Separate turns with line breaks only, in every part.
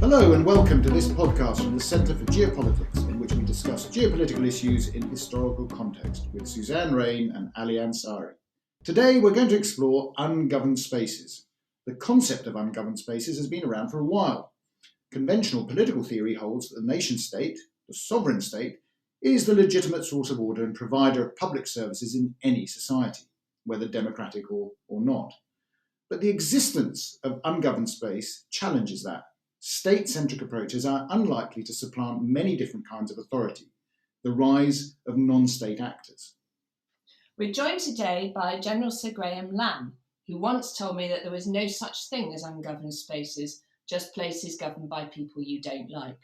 Hello and welcome to this podcast from the Centre for Geopolitics, in which we discuss geopolitical issues in historical context with Suzanne, Raine and Ansari. Today we're going to explore ungoverned spaces. The concept of ungoverned spaces has been around for a while. Conventional political theory holds that the nation-state, the sovereign state, is the legitimate source of order and provider of public services in any society, whether democratic or not. But the existence of ungoverned space challenges that. State-centric approaches are unlikely to supplant many different kinds of authority, the rise of non-state actors.
We're joined today by General Sir Graeme Lamb, who once told me that there was no such thing as ungoverned spaces, just places governed by people you don't like.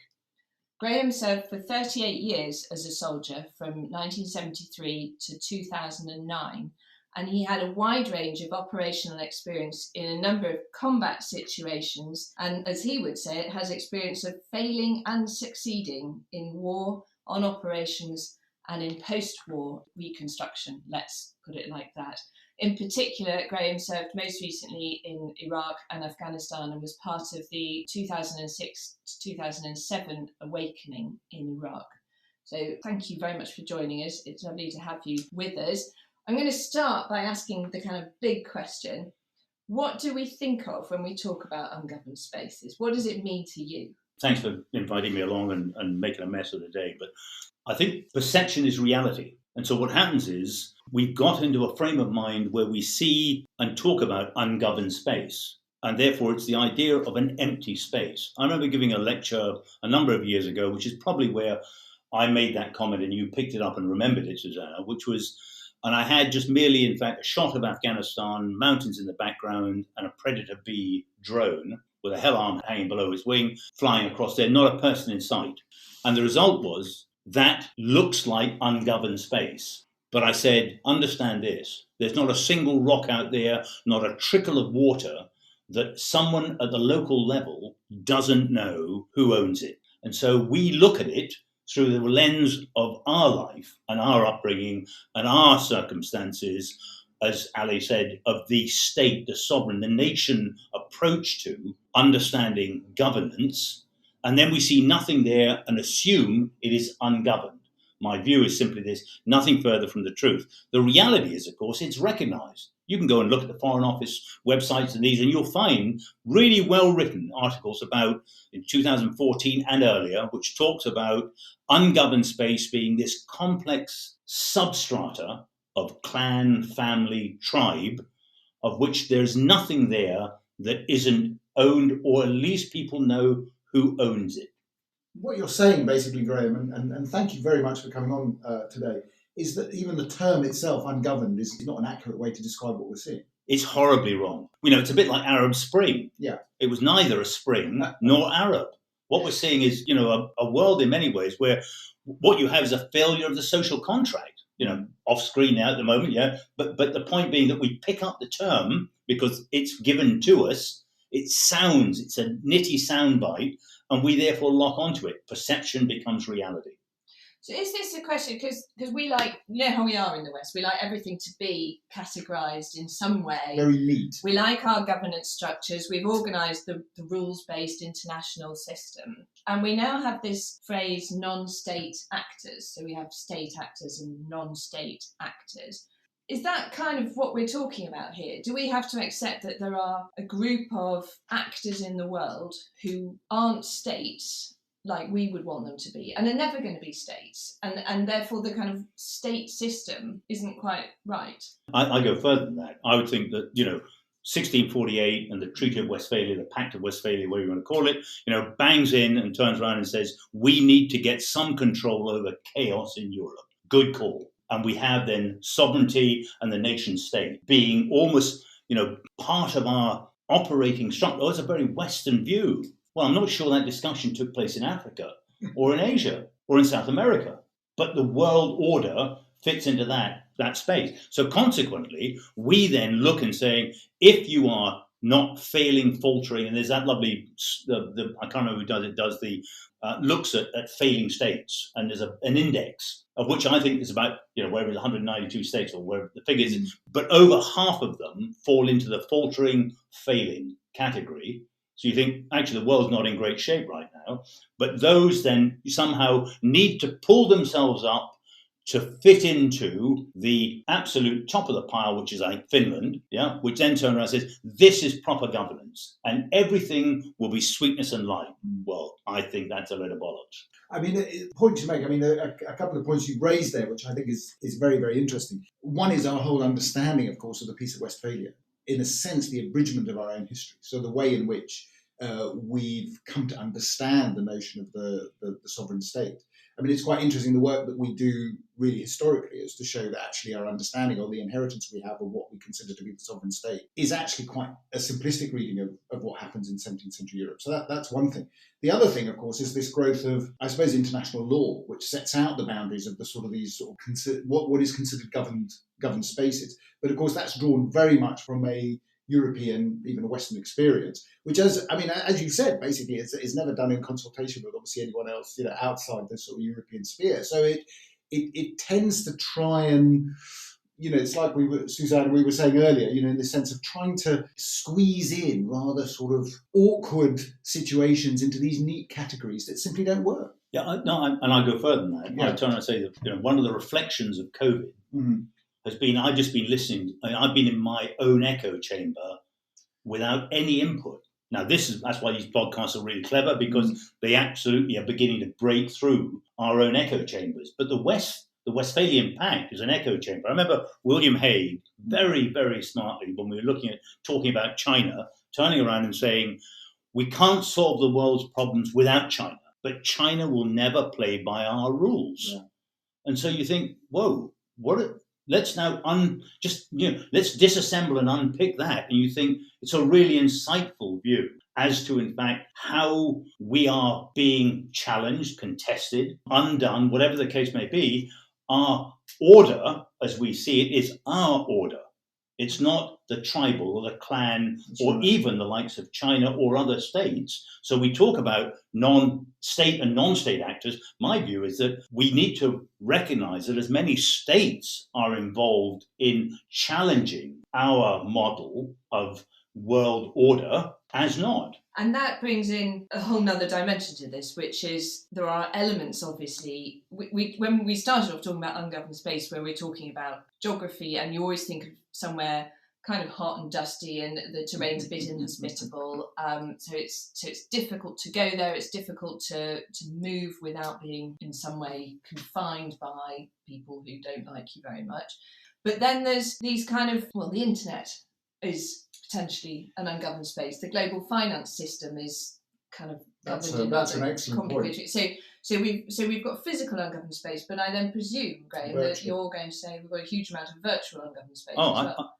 Graeme served for 38 years as a soldier from 1973 to 2009, and he had a wide range of operational experience in a number of combat situations, and as he would say, it has experience of failing and succeeding in war, on operations, and in post-war reconstruction, let's put it like that. In particular, Graeme served most recently in Iraq and Afghanistan and was part of the 2006 to 2007 awakening in Iraq. So thank you very much for joining us. It's lovely to have you with us. I'm going to start by asking the kind of big question. What do we think of when we talk about ungoverned spaces? What does it mean to you?
Thanks for inviting me along and making a mess of the day. But I think perception is reality. And so what happens is we've got into a frame of mind where we see and talk about ungoverned space. And therefore, it's the idea of an empty space. I remember giving a lecture a number of years ago, which is probably where I made that comment and you picked it up and remembered it, Suzanne, which was, and I had just merely, in fact, a shot of Afghanistan, mountains in the background, and a Predator B drone with a hell arm hanging below his wing, flying across there, not a person in sight. And the result was, that looks like ungoverned space. But I said, understand this, there's not a single rock out there, not a trickle of water, that someone at the local level doesn't know who owns it. And so we look at it through the lens of our life and our upbringing and our circumstances, as Ali said, of the state, the sovereign, the nation approach to understanding governance. And then we see nothing there and assume it is ungoverned. My view is simply this, nothing further from the truth. The reality is, of course, it's recognized. You can go and look at the Foreign Office websites and these, and you'll find really well-written articles about, in 2014 and earlier, which talks about ungoverned space being this complex substrata of clan, family, tribe, of which there's nothing there that isn't owned, or at least people know who owns it.
What you're saying, basically, Graeme, and thank you very much for coming on today, is that even the term itself, ungoverned, is not an accurate way to describe what we're seeing.
It's horribly wrong. You know, it's a bit like Arab Spring.
Yeah.
It was neither a spring nor Arab. What we're seeing is, you know, a world in many ways where what you have is a failure of the social contract, you know, off screen now at the moment, yeah. But the point being that we pick up the term because it's given to us. It sounds, it's a nitty soundbite, and we therefore lock onto it. Perception becomes reality.
So is this a question, because we like, you know how we are in the West, we like everything to be categorised in some way.
Very neat.
We like our governance structures. We've organised the rules-based international system. And we now have this phrase non-state actors. So we have state actors and non-state actors. Is that kind of what we're talking about here? Do we have to accept that there are a group of actors in the world who aren't states, like we would want them to be, and they're never going to be states, and therefore the kind of state system isn't quite right?
I go further than that. I would think that, you know, 1648 and the Treaty of Westphalia, the Pact of Westphalia, whatever you want to call it, you know, bangs in and turns around and says, we need to get some control over chaos in Europe. Good call. And we have then sovereignty and the nation state being almost, you know, part of our operating structure. Oh, it's a very Western view. Well, I'm not sure that discussion took place in Africa or in Asia or in South America, but the world order fits into that space. So consequently, we then look and saying, if you are not failing, faltering, and there's that lovely, I can't remember who does the looks at failing states, and there's an index of which I think is about, you know, wherever it's 192 states or wherever the figure is, but over half of them fall into the faltering, failing category. So you think, actually, the world's not in great shape right now. But those then somehow need to pull themselves up to fit into the absolute top of the pile, which is like Finland, which then turns around and says, this is proper governance, and everything will be sweetness and light. Well, I think that's a load of bollocks.
I mean, point to make. I mean, a couple of points you raised there, which I think is very, very interesting. One is our whole understanding, of course, of the Peace of Westphalia. In a sense, the abridgment of our own history. So the way in which we've come to understand the notion of the sovereign state. I mean, it's quite interesting, the work that we do really historically is to show that actually our understanding or the inheritance we have of what we consider to be the sovereign state is actually quite a simplistic reading of what happens in 17th century Europe. So that's one thing. The other thing, of course, is this growth of, I suppose, international law, which sets out the boundaries of the sort of these sort of what is considered governed spaces. But of course, that's drawn very much from a European, even a Western experience, which, as you said, basically is never done in consultation with obviously anyone else, outside the sort of European sphere. So it tends to try and, it's like Suzanne, we were saying earlier, in the sense of trying to squeeze in rather sort of awkward situations into these neat categories that simply don't work.
Yeah, and I go further than that.
Yeah.
I'm trying to say that one of the reflections of COVID has been, I've just been listening. I've been in my own echo chamber without any input. Now, that's why these podcasts are really clever, because they absolutely are beginning to break through our own echo chambers. But the Westphalian Pact is an echo chamber. I remember William Hague very, very smartly, when we were talking about China, turning around and saying, we can't solve the world's problems without China, but China will never play by our rules. Yeah. And so you think, whoa, let's now let's disassemble and unpick that. And you think it's a really insightful view as to, in fact, how we are being challenged, contested, undone, whatever the case may be. Our order, as we see it, is our order. It's not the tribal or the clan or even the likes of China or other states. So we talk about non-state and non-state actors. My view is that we need to recognize that as many states are involved in challenging our model of world order as not.
And that brings in a whole nother dimension to this, which is there are elements, obviously. When we started off talking about ungoverned space, where we're talking about geography, and you always think of somewhere kind of hot and dusty, and the terrain's a bit inhospitable. So it's difficult to go there. It's difficult to move without being in some way confined by people who don't like you very much. But then there's these kind of, the internet is potentially an ungoverned space. The global finance system is kind of governed.
That's an excellent point.
So we've got physical ungoverned space, but I then presume, Graeme, that you're going to say we've got a huge amount of virtual ungoverned space.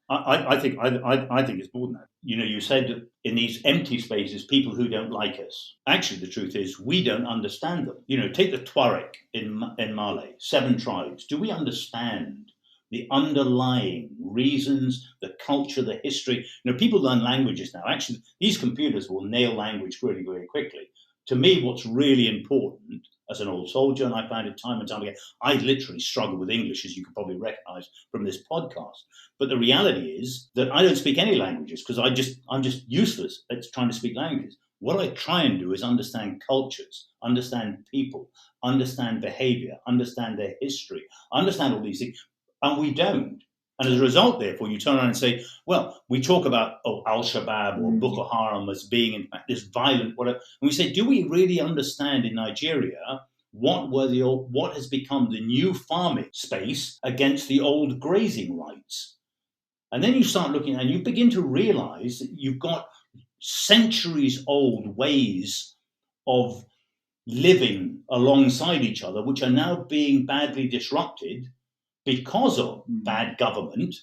I think it's more than that. You said that in these empty spaces, people who don't like us. Actually, the truth is we don't understand them. Take the Tuareg in Mali, 7 tribes. Do we understand the underlying reasons, the culture, the history? People learn languages now. Actually, these computers will nail language really, really quickly. To me, what's really important as an old soldier, and I found it time and time again, I literally struggle with English, as you can probably recognize from this podcast. But the reality is that I don't speak any languages because I'm just useless at trying to speak languages. What I try and do is understand cultures, understand people, understand behavior, understand their history, understand all these things. And we don't. And as a result, therefore, you turn around and say, well, we talk about Al-Shabaab or Boko Haram as being, in fact, this violent whatever. And we say, do we really understand in Nigeria what has become the new farming space against the old grazing rights? And then you start looking and you begin to realize that you've got centuries-old ways of living alongside each other, which are now being badly disrupted because of bad government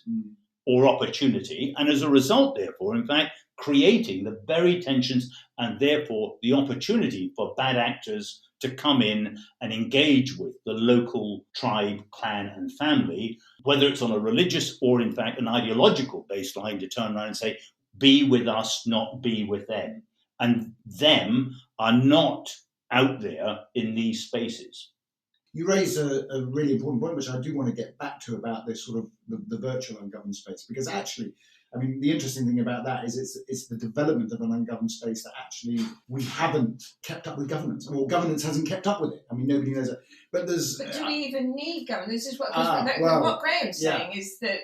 or opportunity, and as a result, therefore, in fact, creating the very tensions and therefore the opportunity for bad actors to come in and engage with the local tribe, clan, and family, whether it's on a religious or, in fact, an ideological baseline, to turn around and say, be with us, not be with them. And them are not out there in these spaces.
You raise a really important point, which I do want to get back to, about this sort of the virtual ungoverned space, because actually I mean, the interesting thing about that is it's the development of an ungoverned space that actually we haven't kept up with governance, or governance hasn't kept up with it. I mean, nobody knows it. But
do we even need governance? This is what
well,
Graham's saying is that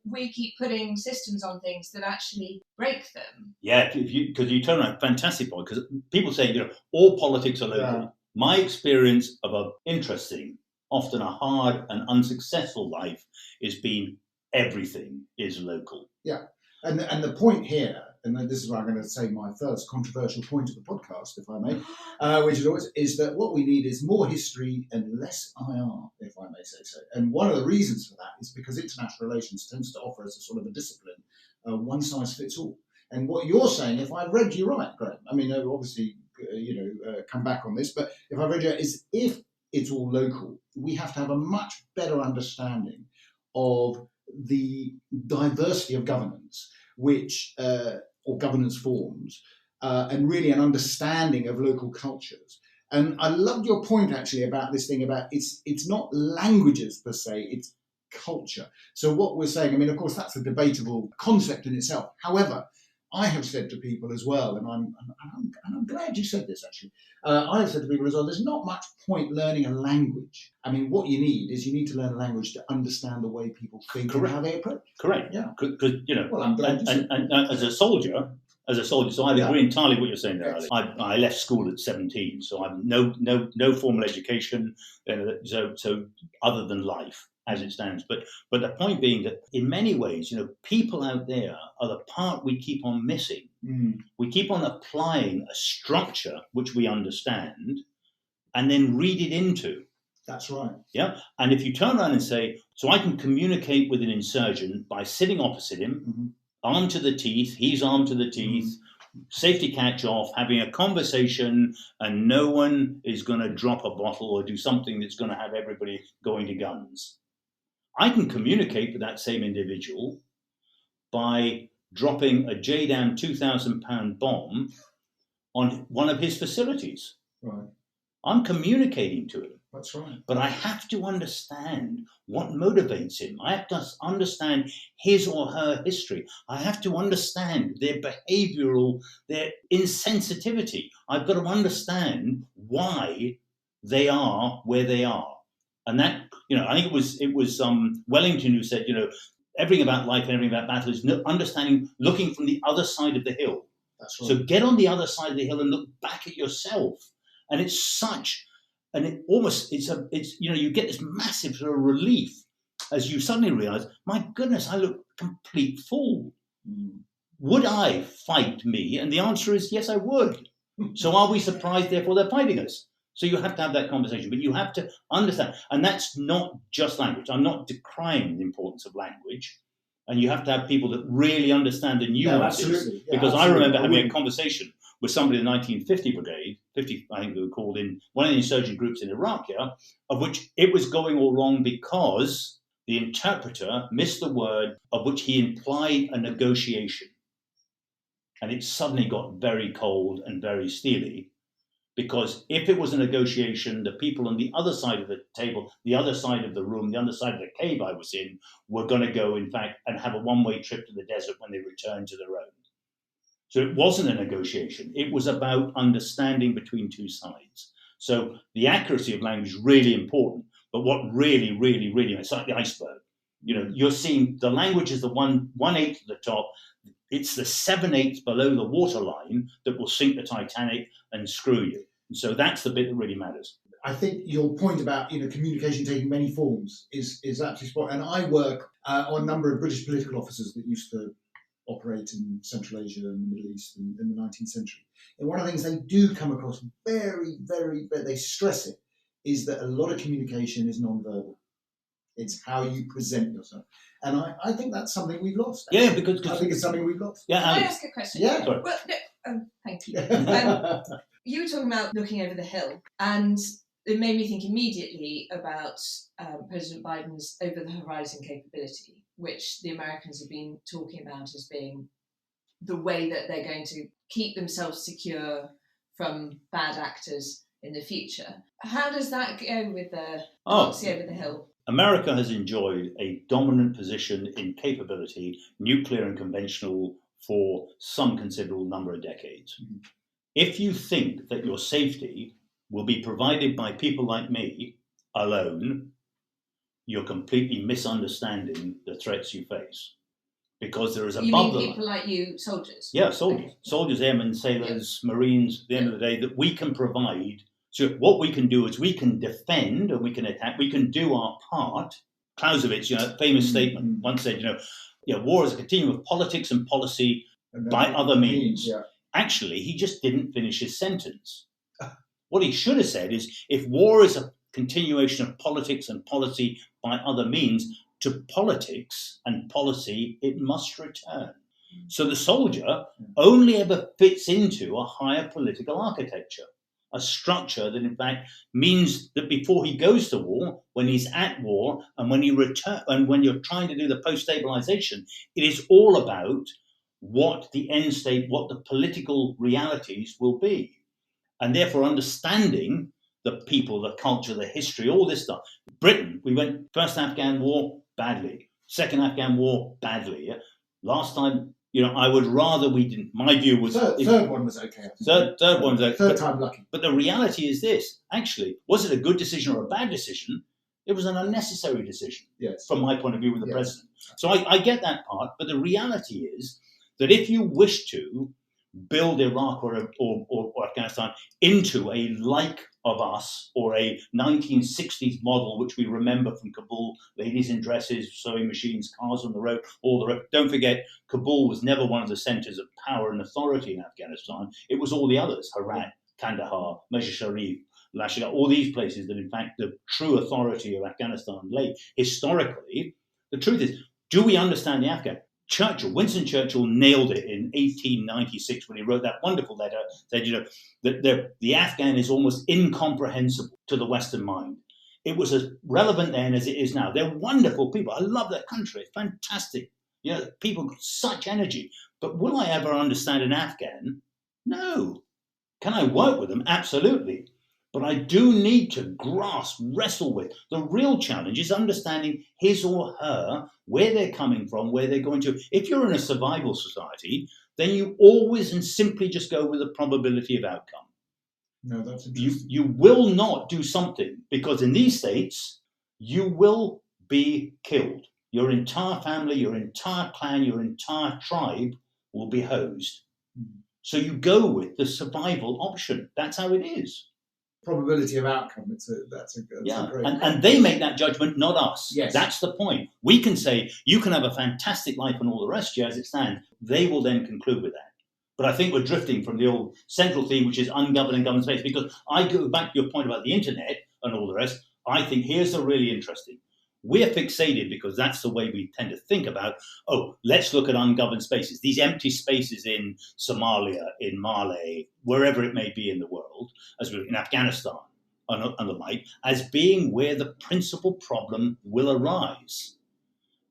we keep putting systems on things that actually break them.
Yeah, because you turn around, fantastic point. Because people say, all politics are local. Yeah. My experience of an interesting, often a hard and unsuccessful life is being everything is local.
Yeah, and the point here, and this is where I'm going to say my first controversial point of the podcast, if I may, which is that what we need is more history and less IR, if I may say so. And one of the reasons for that is because international relations tends to offer us a sort of a discipline, one size fits all. And what you're saying, if I've read you right, Graham, I mean, obviously, come back on this, but if I've read you right, is if it's all local, we have to have a much better understanding of the diversity of governance, or governance forms, and really an understanding of local cultures. And I loved your point actually about this thing about it's not languages per se, it's culture. So what we're saying, I mean, of course, that's a debatable concept in itself. However, I have said to people as well, and I'm glad you said this actually. I have said to people as well, there's not much point learning a language. I mean, what you need to learn a language to understand the way people think and how they approach.
Correct.
Yeah.
Because
well, I'm glad
and as a soldier, so I agree entirely with what you're saying there, Ali. I left school at 17, so I've no formal education, so other than life as it stands. But the point being that in many ways, people out there are the part we keep on missing.
Mm.
We keep on applying a structure which we understand and then read it into.
That's right.
Yeah. And if you turn around and say, so I can communicate with an insurgent by sitting opposite him,
mm-hmm.
armed to the teeth, he's armed to the teeth, safety catch off, having a conversation, and no one is going to drop a bottle or do something that's going to have everybody going to guns. I can communicate with that same individual by dropping a JDAM 2,000-pound bomb on one of his facilities.
Right.
I'm communicating to him.
That's right.
But I have to understand what motivates him. I have to understand his or her history. I have to understand their behavioral, their insensitivity. I've got to understand why they are where they are. And that, I think it was Wellington who said, everything about life and everything about battle is understanding, looking from the other side of the hill.
That's right.
So get on the other side of the hill and look back at yourself. And it's such, and it almost, you get this massive sort of relief as you suddenly realize, my goodness, I look complete fool.
Mm.
Would I fight me? And the answer is yes, I would. So are we surprised, therefore they're fighting us? So you have to have that conversation, but you have to understand. And that's not just language. I'm not decrying the importance of language. And you have to have people that really understand the nuances.
Absolutely. Yeah,
because
absolutely.
I remember having a conversation with somebody in the 1950 Brigade, 50, I think they were called in, one of the insurgent groups in Iraq here, of which it was going all wrong because the interpreter missed the word of which he implied a negotiation. And it suddenly got very cold and very steely. Because if it was a negotiation, the people on the other side of the table, the other side of the room, the other side of the cave I was in, were going to go, in fact, and have a one-way trip to the desert when they returned to their own. So it wasn't a negotiation. It was about understanding between two sides. So the accuracy of language is really important. But what really, really, really, it's like the iceberg. You're seeing the language is the 1/8 at the top. It's the 7/8 below the waterline that will sink the Titanic and screw you. And so that's the bit that really matters.
I think your point about communication taking many forms is absolutely spot on. And I work on a number of British political officers that used to operate in Central Asia and the Middle East in the 19th century. And one of the things they do come across very, very, they stress it, is that a lot of communication is non-verbal. It's how you present yourself. And I think that's something we've lost. Actually.
Yeah, because
I think it's something we've lost.
Yeah, Can I ask a question?
Yeah.
Well, no, thank you. You were talking about looking over the hill, and it made me think immediately about President Biden's over-the-horizon capability, which the Americans have been talking about as being the way that they're going to keep themselves secure from bad actors in the future. How does that go with the policy over the hill?
America has enjoyed a dominant position in capability, nuclear and conventional, for some considerable number of decades. Mm-hmm. If you think that your safety will be provided by people like me alone, you're completely misunderstanding the threats you face. Because there is a bubble.
You mean people like you, soldiers?
Yeah, soldiers. Okay. Soldiers, airmen, sailors, Marines, at the end of the day, that we can provide. So what we can do is we can defend and we can attack. We can do our part. Clausewitz, famous statement, once said, war is a continuum of politics and policy by other means. Yeah. Actually, he just didn't finish his sentence. What he should have said is, if war is a continuation of politics and policy by other means, to politics and policy, it must return. So the soldier only ever fits into a higher political architecture, a structure that in fact means that before he goes to war, when he's at war, and when when you're trying to do the post-stabilization, it is all about what the end state, what the political realities will be. And therefore understanding the people, the culture, the history, all this stuff. Britain, we went first Afghan war, badly. Second Afghan war, badly. Yeah? Last time, I would rather we didn't. My view was...
Third one was okay.
Third one was okay.
Third time lucky.
But the reality is this. Actually, was it a good decision or a bad decision? It was an unnecessary decision, yes, from my point of view with the president. So I get that part. But the reality is that if you wish to build Iraq or Afghanistan into a like of us, or a 1960s model, which we remember from Kabul, ladies in dresses, sewing machines, cars on the road, all the rest. Don't forget, Kabul was never one of the centers of power and authority in Afghanistan. It was all the others, Herat, Kandahar, Mazar-i-Sharif, Lashkar, all these places that in fact the true authority of Afghanistan lay. Historically, the truth is, do we understand the Afghan? Winston Churchill nailed it in 1896 when he wrote that wonderful letter, said, that the Afghan is almost incomprehensible to the Western mind. It was as relevant then as it is now. They're wonderful people. I love their country. Fantastic. People got such energy. But will I ever understand an Afghan? No. Can I work with them? Absolutely. But I do need to wrestle with. The real challenge is understanding his or her, where they're coming from, where they're going to. If you're in a survival society, then you always and simply just go with the probability of outcome.
No, that's interesting.
You will not do something, because in these states, you will be killed. Your entire family, your entire clan, your entire tribe will be hosed. Mm-hmm. So you go with the survival option. That's how it is.
Probability of outcome. That's a great.
And they make that judgment, not us.
Yes.
That's the point. We can say you can have a fantastic life and all the rest, as it stands. They will then conclude with that. But I think we're drifting from the old central theme, which is ungoverned and governed space. Because I go back to your point about the internet and all the rest. I think here's the really interesting. We're fixated because that's the way we tend to think about, let's look at ungoverned spaces, these empty spaces in Somalia, in Mali, wherever it may be in the world, as in Afghanistan and the like, as being where the principal problem will arise.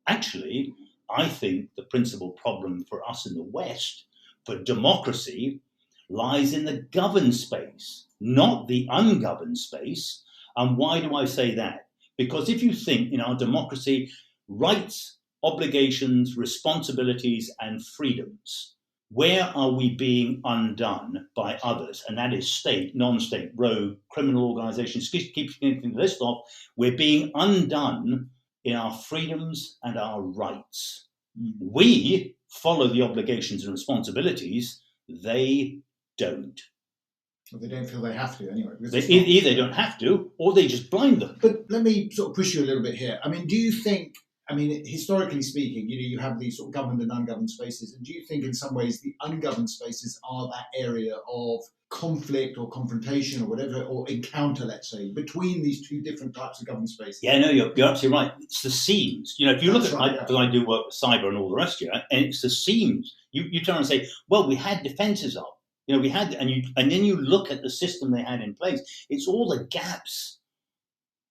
Actually, I think the principal problem for us in the West, for democracy, lies in the governed space, not the ungoverned space. And why do I say that? Because if you think in our democracy, rights, obligations, responsibilities, and freedoms, where are we being undone by others? And that is state, non-state, rogue, criminal organizations. Keep the list off. We're being undone in our freedoms and our rights. We follow the obligations and responsibilities. They don't.
Well, they don't feel they have to anyway.
Either they don't have to, or they just blind them.
But let me sort of push you a little bit here. I mean, do you think, historically speaking, you have these sort of governed and ungoverned spaces, and do you think in some ways the ungoverned spaces are that area of conflict or confrontation or whatever, or encounter, let's say, between these two different types of governed spaces?
Yeah, no, you're absolutely right. It's the seams. If you look at, because I do work with cyber and all the rest of and it's the seams. You turn and say, well, we had defences up. We had, and then you look at the system they had in place. It's all the gaps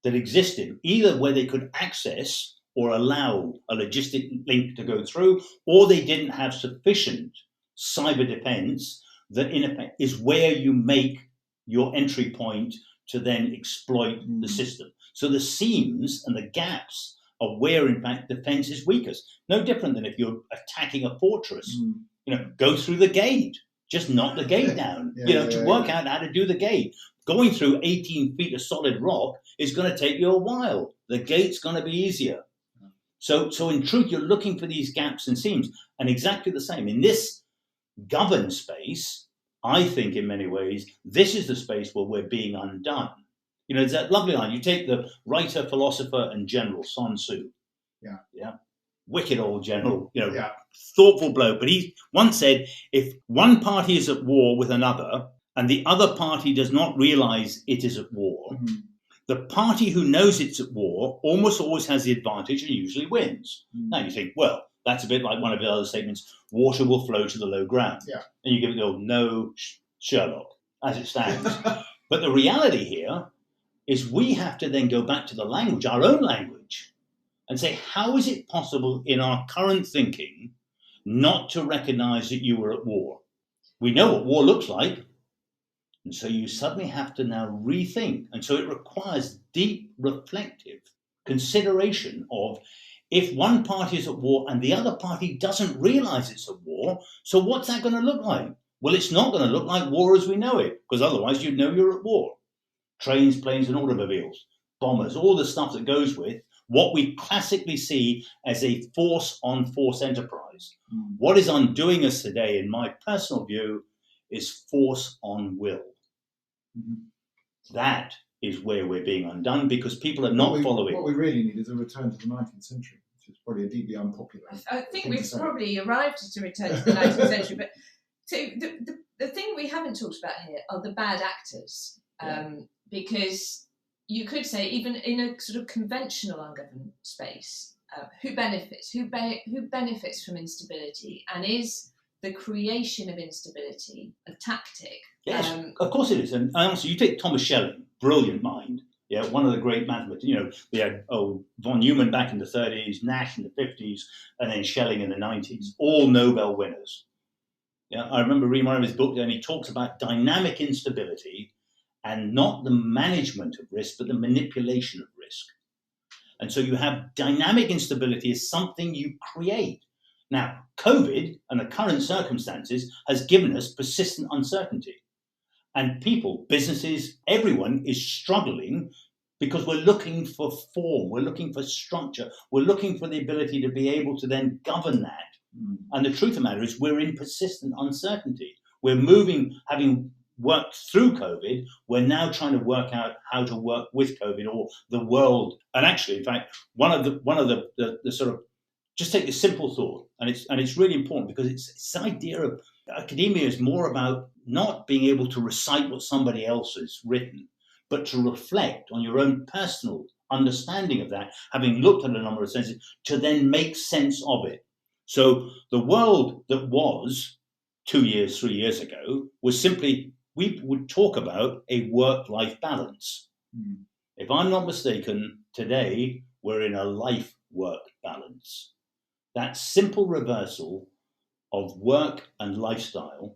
that existed, either where they could access or allow a logistic link to go through, or they didn't have sufficient cyber defense that in effect is where you make your entry point to then exploit the system. So the seams and the gaps are where, in fact, defense is weakest. No different than if you're attacking a fortress. Go through the gate. Just knock the gate down, to work out how to do the gate. Going through 18 feet of solid rock is going to take you a while. The gate's going to be easier. So in truth, you're looking for these gaps and seams. And exactly the same. In this governed space, I think in many ways, this is the space where we're being undone. It's that lovely line. You take the writer, philosopher, and general, Sun Tzu. Yeah. Wicked old general, thoughtful bloke. But he once said, if one party is at war with another and the other party does not realize it is at war, the party who knows it's at war almost always has the advantage and usually wins. Now you think, well, that's a bit like one of the other statements, water will flow to the low ground. And you give it the old, no, Sherlock, as it stands. But the reality here is we have to then go back to the language, our own language, and say, how is it possible in our current thinking not to recognize that you were at war? We know what war looks like. And so you suddenly have to now rethink. And so it requires deep, reflective consideration of, if one party is at war and the other party doesn't realize it's at war, so what's that going to look like? Well, it's not going to look like war as we know it, because otherwise you'd know you're at war. Trains, planes, and automobiles, bombers, all the stuff that goes with what we classically see as a force-on-force enterprise. What is undoing us today, in my personal view, is force on will. That is where we're being undone, because people are not following.
What we really need is a return to the 19th century, which is probably a deeply unpopular.
I think we've probably arrived at a return to the 19th century. But so the thing we haven't talked about here are the bad actors, because you could say, even in a sort of conventional ungoverned space, who benefits? Who benefits from instability? And is the creation of instability a tactic?
Yes, of course it is. And also, you take Thomas Schelling, brilliant mind. Yeah, one of the great mathematicians. We had von Neumann back in the 30s, Nash in the 50s, and then Schelling in the 90s. All Nobel winners. Yeah, I remember reading one of his books, and he talks about dynamic instability, and not the management of risk, but the manipulation of risk. And so you have dynamic instability as something you create. Now, COVID and the current circumstances has given us persistent uncertainty. And people, businesses, everyone is struggling because we're looking for form, we're looking for structure, we're looking for the ability to be able to then govern that. And the truth of the matter is we're in persistent uncertainty. We're moving, having worked through COVID, we're now trying to work out how to work with COVID or the world. And actually, in fact, one of the sort of, just take a simple thought, and it's really important, because it's this idea of academia is more about not being able to recite what somebody else has written, but to reflect on your own personal understanding of that, having looked at a number of senses, to then make sense of it. So the world that was 2 years, 3 years ago was simply, we would talk about a work-life balance. If I'm not mistaken, today we're in a life-work balance. That simple reversal of work and lifestyle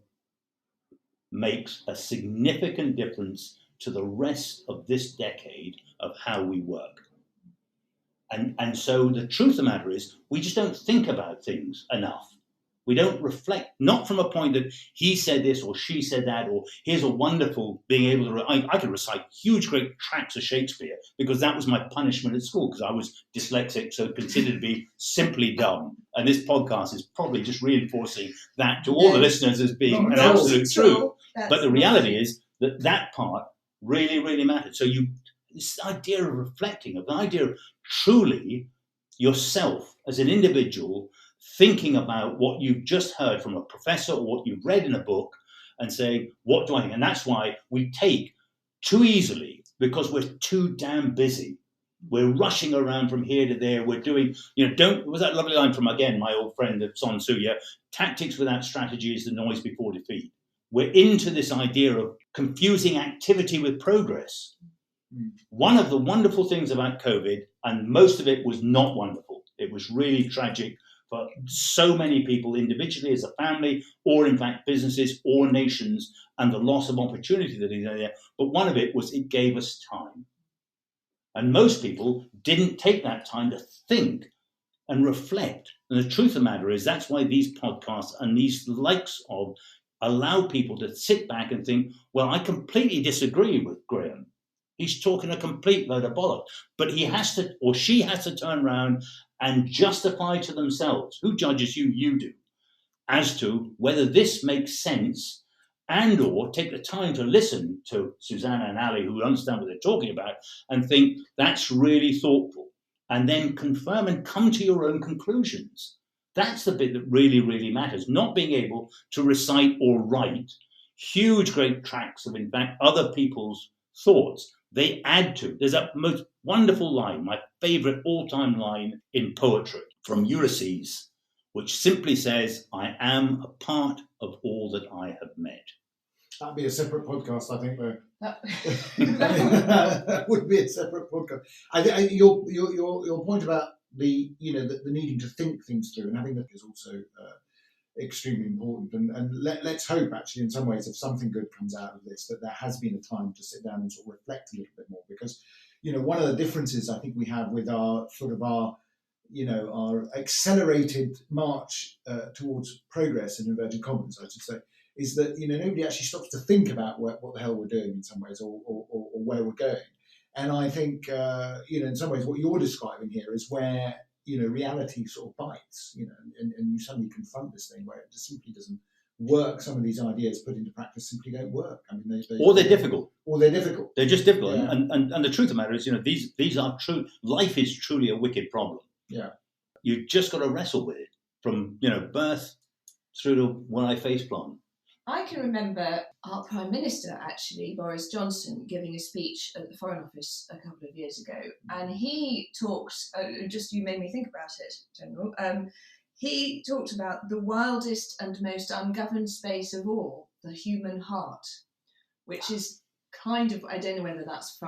makes a significant difference to the rest of this decade of how we work. And so the truth of the matter is, we just don't think about things enough. We don't reflect, not from a point that he said this or she said that, or here's a wonderful being able to, I could recite huge, great tracts of Shakespeare because that was my punishment at school, because I was dyslexic, so considered to be simply dumb. And this podcast is probably just reinforcing that to all the listeners as being an absolute truth. But the reality is that part really, really mattered. So this idea of reflecting, of the idea of truly yourself as an individual, thinking about what you've just heard from a professor or what you've read in a book and saying, what do I think? And that's why we take too easily, because we're too damn busy. We're rushing around from here to there. We're doing, was that lovely line from, again, my old friend Sun Tzu, tactics without strategy is the noise before defeat. We're into this idea of confusing activity with progress. One of the wonderful things about COVID, and most of it was not wonderful, it was really tragic for so many people individually as a family, or in fact businesses or nations, and the loss of opportunity that is there. But one of it was it gave us time. And most people didn't take that time to think and reflect. And the truth of the matter is that's why these podcasts and these likes of allow people to sit back and think, well, I completely disagree with Graeme. He's talking a complete load of bollocks. But he has to, or she has to turn around and justify to themselves, who judges you? You do, as to whether this makes sense, and or take the time to listen to Suzanne and Ali, who understand what they're talking about, and think that's really thoughtful, and then confirm and come to your own conclusions. That's the bit that really, really matters, not being able to recite or write huge, great tracts of, in fact, other people's thoughts. They add to. There's a most wonderful line, my favourite all-time line in poetry, from Ulysses, which simply says, I am a part of all that I have met.
That'd be a separate podcast, I think, though.
That
That would be a separate podcast. Your point about the needing to think things through and having that is also extremely important. And let's hope, actually, in some ways, if something good comes out of this, that there has been a time to sit down and sort of reflect a little bit more. Because, one of the differences I think we have with our accelerated march towards progress, in inverted commas, I should say, is that nobody actually stops to think about what the hell we're doing in some ways, or where we're going. And I think in some ways what you're describing here is where reality sort of bites, and you suddenly confront this thing where it just simply doesn't work. Some of these ideas put into practice simply don't work. I mean,
or they're difficult.
Or they're difficult.
They're just difficult.
Yeah.
And the truth of the matter is, these are true. Life is truly a wicked problem.
Yeah.
You just got to wrestle with it from birth through to when I faceplant.
I can remember our Prime Minister, actually, Boris Johnson, giving a speech at the Foreign Office a couple of years ago. And he talked, you made me think about it, General. He talked about the wildest and most ungoverned space of all, the human heart, which is kind of, I don't know whether that's a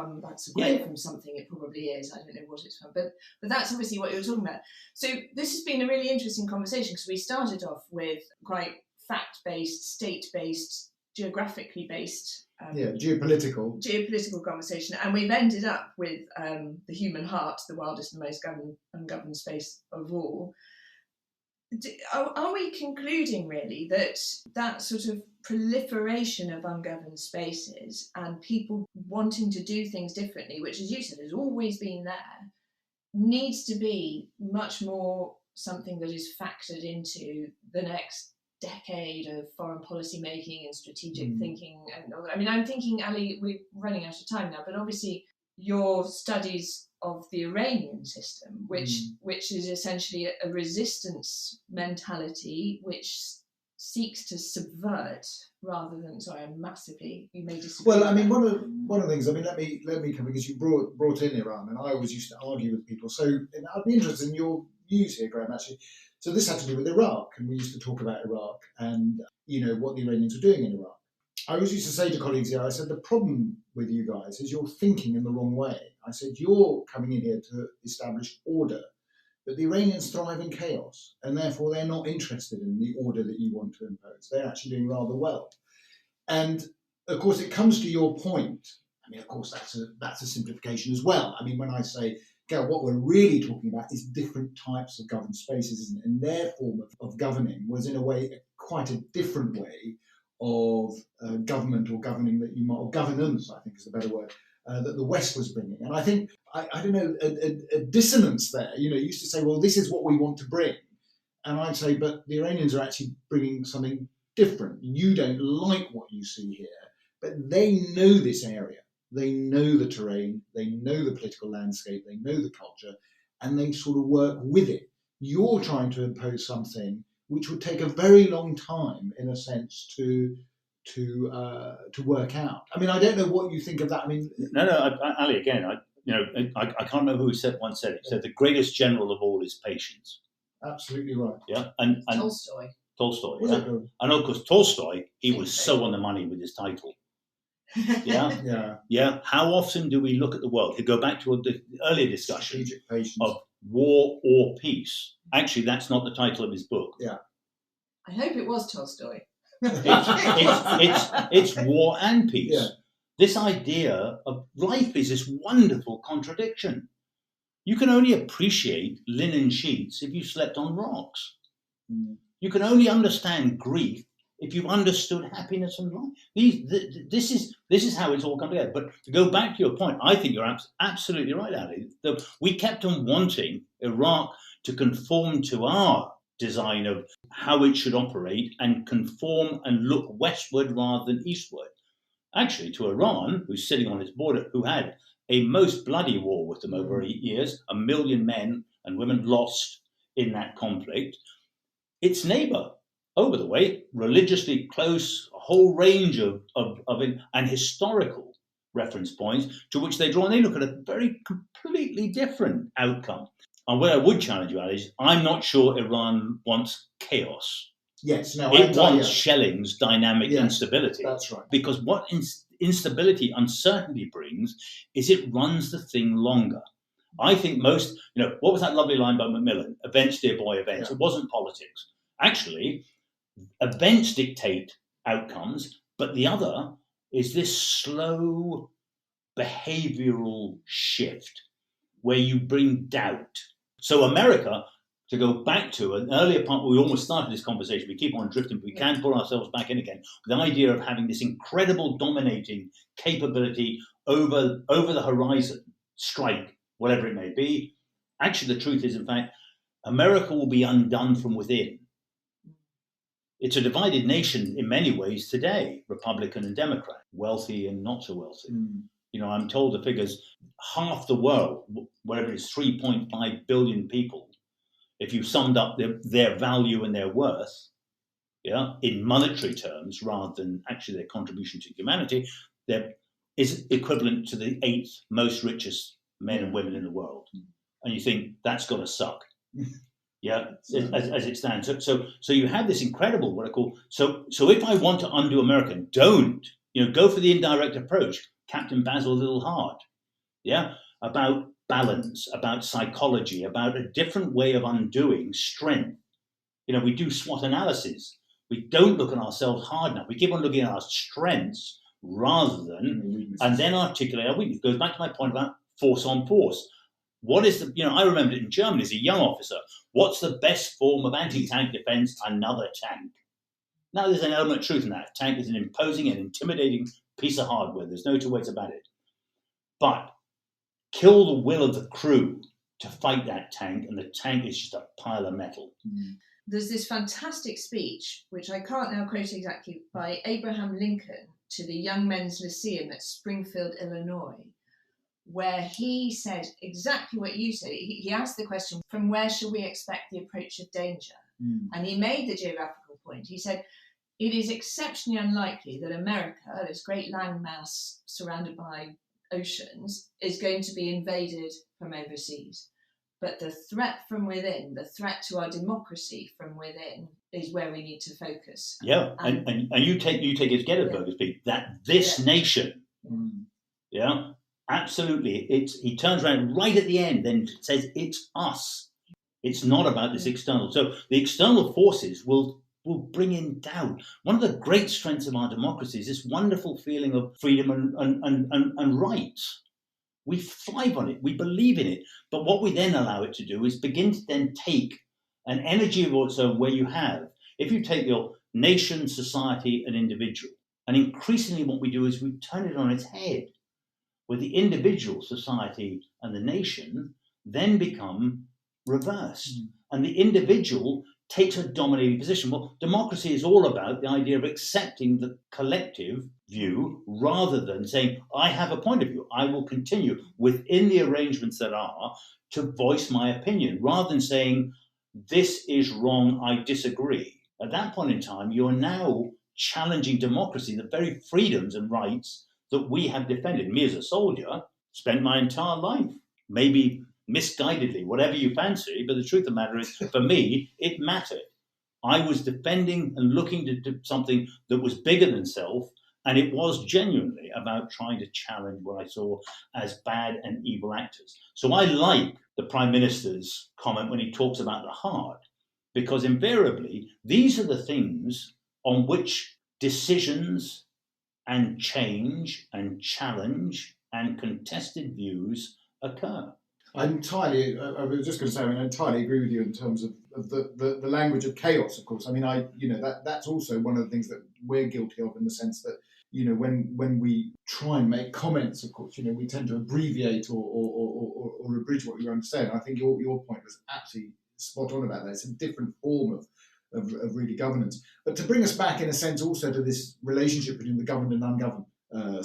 quote from something, it probably is, I don't know what it's from, but that's obviously what you were talking about. So this has been a really interesting conversation, because we started off with quite fact-based, state-based, geographically based geopolitical conversation, and we've ended up with the human heart, the wildest and most ungoverned space of all. Are we concluding really that sort of proliferation of ungoverned spaces and people wanting to do things differently, which, as you said, has always been there, needs to be much more something that is factored into the next decade of foreign policy making and strategic thinking? And I mean, I'm thinking, Ali, we're running out of time now, but obviously your studies of the Iranian system, which is essentially a resistance mentality which seeks to subvert rather than. Sorry, I'm massively. You may disagree.
Well, I mean, one of the things. I mean, let me come, because you brought in Iran, and I always used to argue with people. So I'd be interested in your views here, Graeme. Actually, so this had to do with Iraq, and we used to talk about Iraq and what the Iranians were doing in Iraq. I always used to say to colleagues here, I said, the problem with you guys is you're thinking in the wrong way. I said, you're coming in here to establish order, but the Iranians thrive in chaos, and therefore they're not interested in the order that you want to impose. They're actually doing rather well. And of course, it comes to your point. I mean, of course, that's a simplification as well. I mean, when I say, what we're really talking about is different types of governed spaces, isn't it? And their form of governing was, in a way, quite a different way of government or governing that you might, or governance, I think is the better word, that the West was bringing. And I think, I don't know, a dissonance there. Used to say, well, this is what we want to bring. And I'd say, but the Iranians are actually bringing something different. You don't like what you see here, but they know this area. They know the terrain, they know the political landscape, they know the culture, and they sort of work with it. You're trying to impose something which would take a very long time, in a sense, to work out. I mean, I don't know what you think of that. I mean,
Ali, again, I can't remember who once said it. He said the greatest general of all is patience.
Absolutely right.
Yeah, and
Tolstoy.
Yeah? And of course, Tolstoy, he was so on the money with his title. Yeah. How often do we look at the world? To go back to the earlier discussion of war or peace. Actually, that's not the title of his book.
Yeah.
I hope it was Tolstoy.
It's war and peace.
Yeah.
this idea of life is this wonderful contradiction. You can only appreciate linen sheets if you slept on rocks. You can only understand grief if you've understood happiness and life. This is how it's all come together. But to go back to your point, I think you're absolutely right, Ali. We kept on wanting Iraq to conform to our design of how it should operate and conform and look westward rather than eastward. Actually, to Iran, who's sitting on its border, who had a most bloody war with them over 8 years, 1 million men and women lost in that conflict, its neighbor over the way, religiously close, a whole range of and historical reference points to which they draw, and they look at a very completely different outcome. And where I would challenge you, Ali, is I'm not sure Iran wants chaos.
Yes, no,
it wants Schelling's dynamic instability.
That's right.
Because what instability, uncertainty brings is it runs the thing longer. I think most, what was that lovely line by Macmillan? Events, dear boy, events. Yeah. It wasn't politics. Actually, events dictate outcomes, but the other is this slow behavioral shift where you bring doubt. So America, to go back to an earlier part where we almost started this conversation, we keep on drifting, but we can pull ourselves back in again. The idea of having this incredible dominating capability over the horizon, strike, whatever it may be. Actually, the truth is, in fact, America will be undone from within. It's a divided nation in many ways today, Republican and Democrat, wealthy and not so wealthy. I'm told the figures, half the world, whatever it is, 3.5 billion people, if you summed up their value and their worth, in monetary terms, rather than actually their contribution to humanity, that is equivalent to the 8th most richest men and women in the world. And you think, that's got to suck. As it stands. So you have this incredible, what I call, so if I want to undo America, don't, go for the indirect approach, Captain Basil Little Heart, about balance, about psychology, about a different way of undoing strength. We do SWOT analysis. We don't look at ourselves hard enough. We keep on looking at our strengths rather than, and then articulate our weakness. It goes back to my point about force on force. What is I remember it in Germany as a young officer. What's the best form of anti-tank defense? Another tank. Now, there's an element of truth in that. A tank is an imposing and intimidating piece of hardware. There's no two ways about it. But kill the will of the crew to fight that tank, and the tank is just a pile of metal.
There's this fantastic speech, which I can't now quote exactly, by Abraham Lincoln to the Young Men's Lyceum at Springfield, Illinois, where he said exactly what you said. He asked the question, from where shall we expect the approach of danger? And he made the geographical point. He said, it is exceptionally unlikely that America, this great landmass surrounded by oceans, is going to be invaded from overseas. But the threat from within, the threat to our democracy from within, is where we need to focus.
Yeah, and you take it Gettysburg speak, that this nation, absolutely, he turns around right at the end, then says it's us. It's not about this external. So the external forces will bring in doubt. One of the great strengths of our democracy is this wonderful feeling of freedom and rights. We thrive on it. We believe in it. But what we then allow it to do is begin to then take an energy of its own where you have, if you take your nation, society, and individual, and increasingly what we do is we turn it on its head, where the individual, society, and the nation then become reversed. And the individual takes a dominating position. Well, democracy is all about the idea of accepting the collective view rather than saying, I have a point of view. I will continue within the arrangements that are to voice my opinion, rather than saying, this is wrong, I disagree. At that point in time, you're now challenging democracy, the very freedoms and rights that we have defended. Me as a soldier spent my entire life, maybe misguidedly, whatever you fancy, but the truth of the matter is, for me, it mattered. I was defending and looking to do something that was bigger than self, and it was genuinely about trying to challenge what I saw as bad and evil actors. So I like the Prime Minister's comment when he talks about the heart, because invariably, these are the things on which decisions and change and challenge and contested views occur.
I was just going to say, I entirely agree with you in terms of the language of chaos, of course. I mean, that's also one of the things that we're guilty of, in the sense that, when we try and make comments, of course, we tend to abbreviate or abridge what we want to say. And I think your point was absolutely spot on about that. It's a different form of really governance. But to bring us back, in a sense, also to this relationship between the governed and ungoverned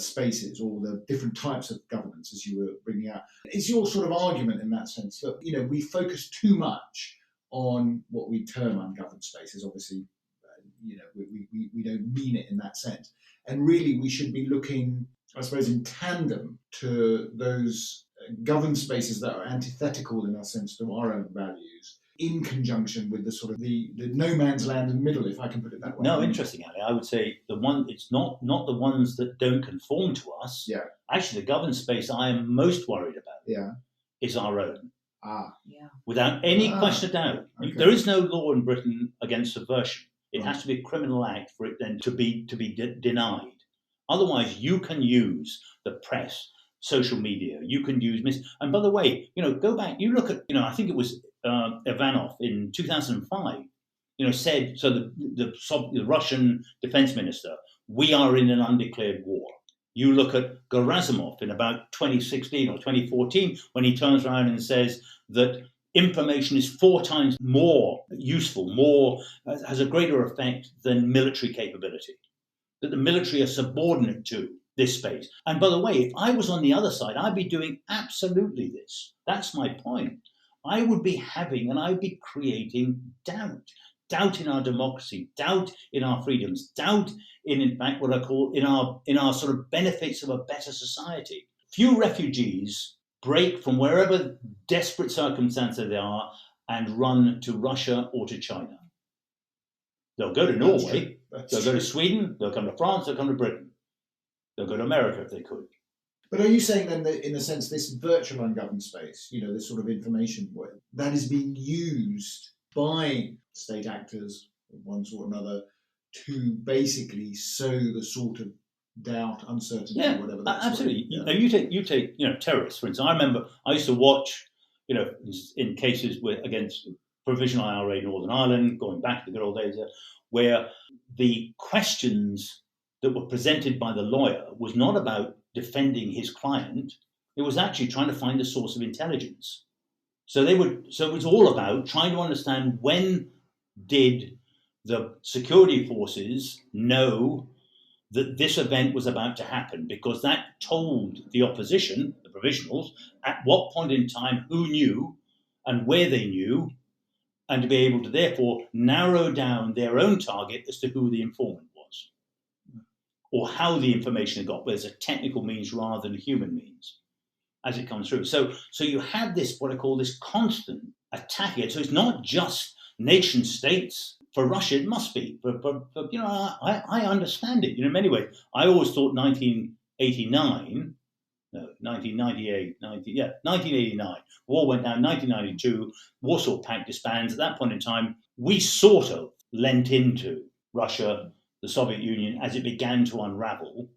spaces, or the different types of governance, as you were bringing out, is your sort of argument in that sense that we focus too much on what we term ungoverned spaces? Obviously, we don't mean it in that sense, and really we should be looking, I suppose, in tandem to those governed spaces that are antithetical, in a sense, to our own values, in conjunction with the sort of the no man's land in the middle, if I can put it that way.
No, interesting, Ali. I would say it's not the ones that don't conform to us.
Yeah.
Actually, the governed space I am most worried about is our own.
Yeah.
Without any question of doubt.
Okay.
There is no law in Britain against subversion. It has to be a criminal act for it then to be denied. Otherwise, you can use the press, social media. You can use and by the way, go back. You look at, I think it was Ivanov in 2005. Said, so the Russian defense minister, we are in an undeclared war. You look at Gerasimov in about 2016 or 2014, when he turns around and says that information is 4 times more useful, has a greater effect than military capability, that the military are subordinate to this space. And by the way, if I was on the other side, I'd be doing absolutely this. That's my point. I would be creating doubt in our democracy, doubt in our freedoms, doubt in fact, what I call in our sort of benefits of a better society. Few refugees break from wherever desperate circumstances they are and run to Russia or to China. They'll go to Norway, they'll go to Sweden, they'll come to France, they'll come to Britain. They'll go to America if they could.
But are you saying then that, in a sense, this virtual ungoverned space, this sort of information world, that is being used by state actors of one sort or another to basically sow the sort of doubt, uncertainty, whatever that's
absolutely.
Yeah.
Now you take terrorists, for instance. I remember I used to watch, in cases against Provisional IRA Northern Ireland, going back to the good old days, where the questions that were presented by the lawyer was not about defending his client. It was actually trying to find the source of intelligence. So it was all about trying to understand, when did the security forces know that this event was about to happen, because that told the opposition, the provisionals, at what point in time, who knew and where they knew, and to be able to therefore narrow down their own target as to who the informant was, or how the information got, where there's a technical means rather than a human means as it comes through. So you have this, what I call this constant attack. So it's not just nation states. For Russia, it must be. I understand it. In many ways, I always thought 1989. War went down. 1992, Warsaw Pact disbands. At that point in time, we sort of lent into Russia, the Soviet Union, as it began to unravel.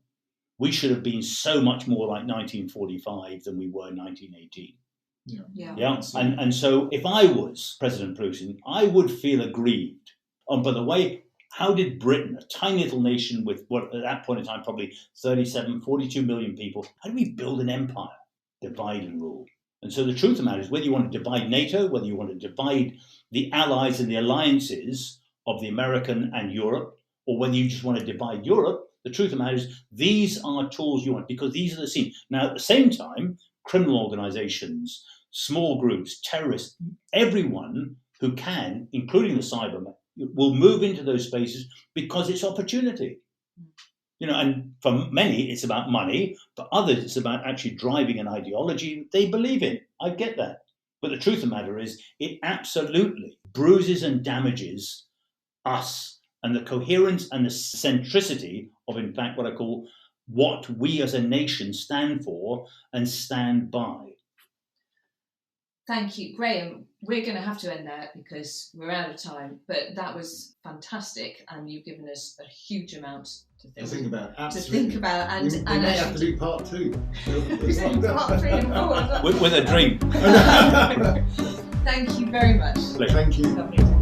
We should have been so much more like 1945 than we were in 1918. Yeah. And so if I was President Putin, I would feel aggrieved. And by the way, how did Britain, a tiny little nation with what at that point in time probably 42 million people, how do we build an empire? Divide and rule. And so the truth of the matter is, whether you want to divide NATO, whether you want to divide the allies and the alliances of the American and Europe, or whether you just want to divide Europe, the truth of the matter is, these are tools you want, because these are the scenes. Now, at the same time, criminal organizations, small groups, terrorists, everyone who can, including the cybermen, will move into those spaces because it's opportunity. And for many, it's about money. For others, it's about actually driving an ideology they believe in. I get that. But the truth of the matter is, it absolutely bruises and damages us and the coherence and the centricity of, in fact, what I call what we as a nation stand for and stand by.
Thank you, Graham. We're going to have to end there because we're out of time, but that was fantastic, and you've given us a huge amount to think
about.
Absolutely.
And we may have to do part 2.
Part 3 and 4.
With a drink.
Thank you very much.
Thank you.
Lovely.